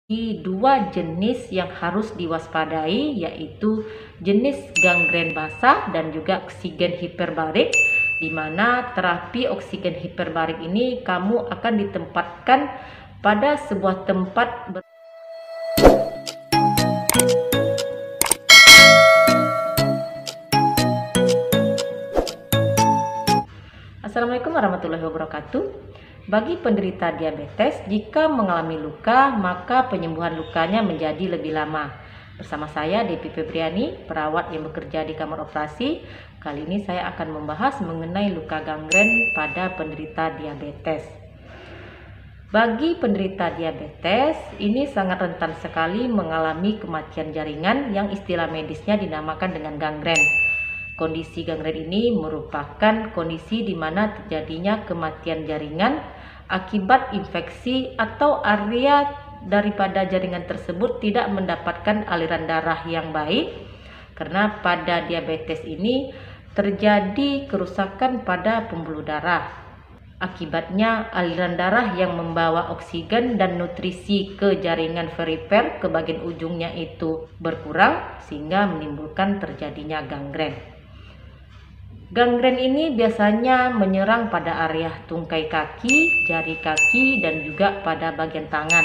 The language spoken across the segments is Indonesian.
Dua jenis yang harus diwaspadai, yaitu jenis gangren basah dan juga oksigen hiperbarik, di mana terapi oksigen hiperbarik ini kamu akan ditempatkan pada sebuah tempat Assalamualaikum warahmatullahi wabarakatuh. Bagi penderita diabetes, jika mengalami luka, maka penyembuhan lukanya menjadi lebih lama. Bersama saya, Devi Febriani, perawat yang bekerja di kamar operasi. Kali ini saya akan membahas mengenai luka gangren pada penderita diabetes. Bagi penderita diabetes, ini sangat rentan sekali mengalami kematian jaringan yang istilah medisnya dinamakan dengan gangren. Kondisi gangren ini merupakan kondisi di mana terjadinya kematian jaringan akibat infeksi atau area daripada jaringan tersebut tidak mendapatkan aliran darah yang baik, karena pada diabetes ini terjadi kerusakan pada pembuluh darah. Akibatnya aliran darah yang membawa oksigen dan nutrisi ke jaringan perifer ke bagian ujungnya itu berkurang sehingga menimbulkan terjadinya gangren. Gangren ini biasanya menyerang pada area tungkai kaki, jari kaki, dan juga pada bagian tangan,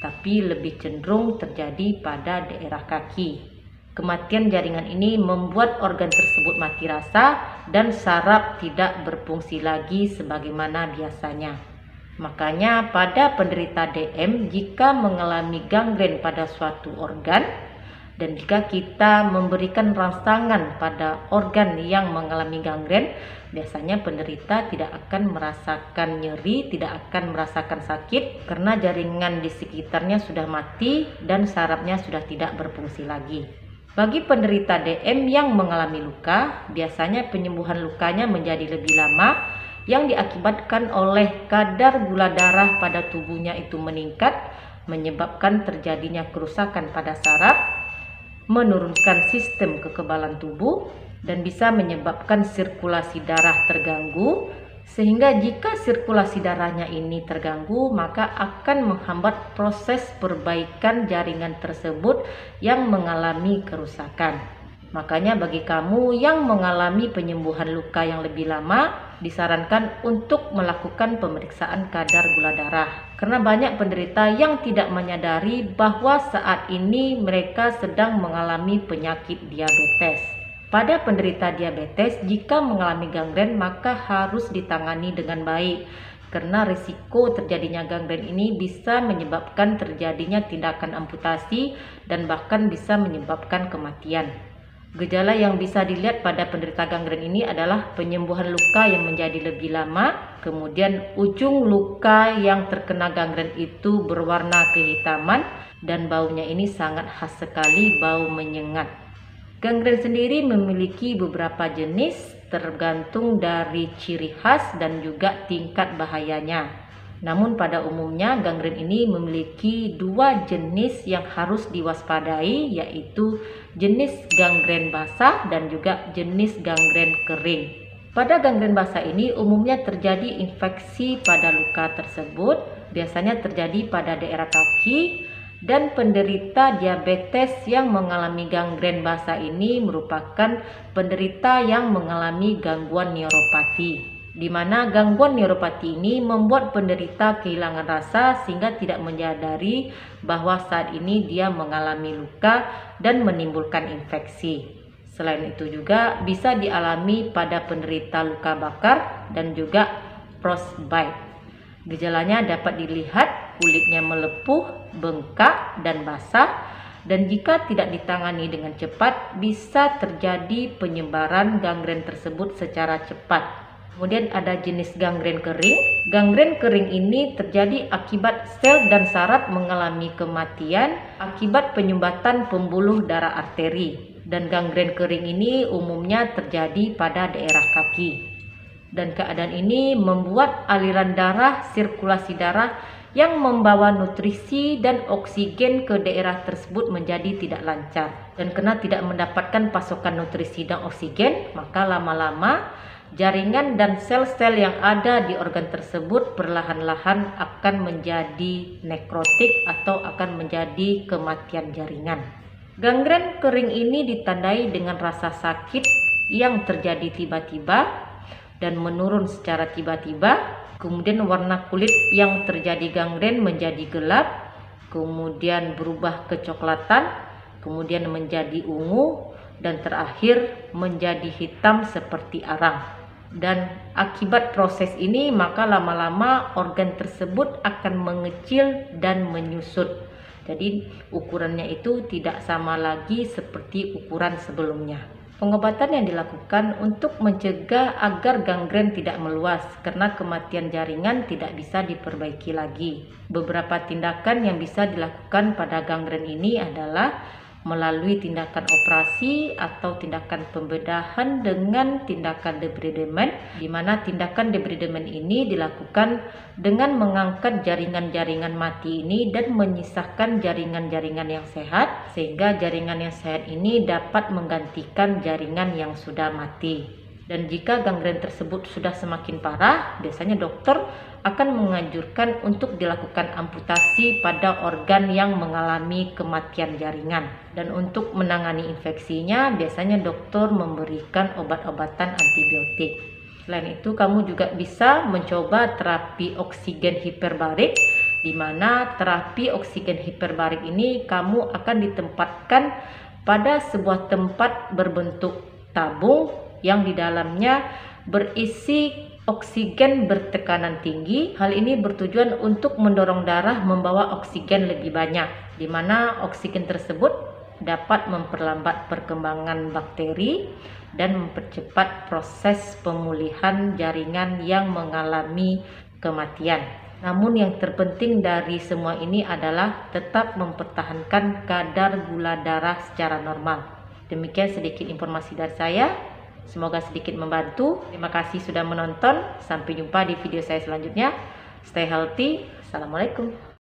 tapi lebih cenderung terjadi pada daerah kaki. Kematian jaringan ini membuat organ tersebut mati rasa dan saraf tidak berfungsi lagi sebagaimana biasanya. Makanya pada penderita DM, jika mengalami gangren pada suatu organ, dan jika kita memberikan rangsangan pada organ yang mengalami gangren, biasanya penderita tidak akan merasakan nyeri, tidak akan merasakan sakit karena jaringan di sekitarnya sudah mati dan sarafnya sudah tidak berfungsi lagi. Bagi penderita DM yang mengalami luka, biasanya penyembuhan lukanya menjadi lebih lama yang diakibatkan oleh kadar gula darah pada tubuhnya itu meningkat, menyebabkan terjadinya kerusakan pada saraf, menurunkan sistem kekebalan tubuh, dan bisa menyebabkan sirkulasi darah terganggu, sehingga jika sirkulasi darahnya ini terganggu maka akan menghambat proses perbaikan jaringan tersebut yang mengalami kerusakan. Makanya bagi kamu yang mengalami penyembuhan luka yang lebih lama, disarankan untuk melakukan pemeriksaan kadar gula darah. Karena banyak penderita yang tidak menyadari bahwa saat ini mereka sedang mengalami penyakit diabetes. Pada penderita diabetes, jika mengalami gangren maka harus ditangani dengan baik. Karena risiko terjadinya gangren ini bisa menyebabkan terjadinya tindakan amputasi dan bahkan bisa menyebabkan kematian. Gejala yang bisa dilihat pada penderita gangren ini adalah penyembuhan luka yang menjadi lebih lama, kemudian ujung luka yang terkena gangren itu berwarna kehitaman, dan baunya ini sangat khas sekali, bau menyengat. Gangren sendiri memiliki beberapa jenis tergantung dari ciri khas dan juga tingkat bahayanya. Namun pada umumnya gangren ini memiliki dua jenis yang harus diwaspadai, yaitu jenis gangren basah dan juga jenis gangren kering. Pada gangren basah ini umumnya terjadi infeksi pada luka tersebut, biasanya terjadi pada daerah kaki, dan penderita diabetes yang mengalami gangren basah ini merupakan penderita yang mengalami gangguan neuropati, di mana gangguan neuropati ini membuat penderita kehilangan rasa sehingga tidak menyadari bahwa saat ini dia mengalami luka dan menimbulkan infeksi. Selain itu juga bisa dialami pada penderita luka bakar dan juga frostbite. Gejalanya dapat dilihat kulitnya melepuh, bengkak, dan basah, dan jika tidak ditangani dengan cepat bisa terjadi penyebaran gangren tersebut secara cepat. Kemudian ada jenis gangren kering. Gangren kering ini terjadi akibat sel dan saraf mengalami kematian akibat penyumbatan pembuluh darah arteri. Dan gangren kering ini umumnya terjadi pada daerah kaki. Dan keadaan ini membuat aliran darah, sirkulasi darah yang membawa nutrisi dan oksigen ke daerah tersebut menjadi tidak lancar. Dan karena tidak mendapatkan pasokan nutrisi dan oksigen, maka lama-lama jaringan dan sel-sel yang ada di organ tersebut perlahan-lahan akan menjadi nekrotik atau akan menjadi kematian jaringan. Gangren kering ini ditandai dengan rasa sakit yang terjadi tiba-tiba dan menurun secara tiba-tiba. Kemudian warna kulit yang terjadi gangren menjadi gelap, kemudian berubah kecoklatan, kemudian menjadi ungu, dan terakhir menjadi hitam seperti arang. Dan akibat proses ini maka lama-lama organ tersebut akan mengecil dan menyusut. Jadi ukurannya itu tidak sama lagi seperti ukuran sebelumnya. Pengobatan yang dilakukan untuk mencegah agar gangren tidak meluas karena kematian jaringan tidak bisa diperbaiki lagi. Beberapa tindakan yang bisa dilakukan pada gangren ini adalah melalui tindakan operasi atau tindakan pembedahan dengan tindakan debridement, di mana tindakan debridement ini dilakukan dengan mengangkat jaringan-jaringan mati ini dan menyisakan jaringan-jaringan yang sehat, sehingga jaringan yang sehat ini dapat menggantikan jaringan yang sudah mati. Dan jika gangren tersebut sudah semakin parah, biasanya dokter akan menganjurkan untuk dilakukan amputasi pada organ yang mengalami kematian jaringan. Dan untuk menangani infeksinya, biasanya dokter memberikan obat-obatan antibiotik. Selain itu, kamu juga bisa mencoba terapi oksigen hiperbarik, di mana terapi oksigen hiperbarik ini kamu akan ditempatkan pada sebuah tempat berbentuk tabung yang di dalamnya berisi oksigen bertekanan tinggi. Hal ini bertujuan untuk mendorong darah membawa oksigen lebih banyak, di mana oksigen tersebut dapat memperlambat perkembangan bakteri dan mempercepat proses pemulihan jaringan yang mengalami kematian. Namun yang terpenting dari semua ini adalah tetap mempertahankan kadar gula darah secara normal. Demikian sedikit informasi dari saya. Semoga sedikit membantu. Terima kasih sudah menonton. Sampai jumpa di video saya selanjutnya. Stay healthy. Assalamualaikum.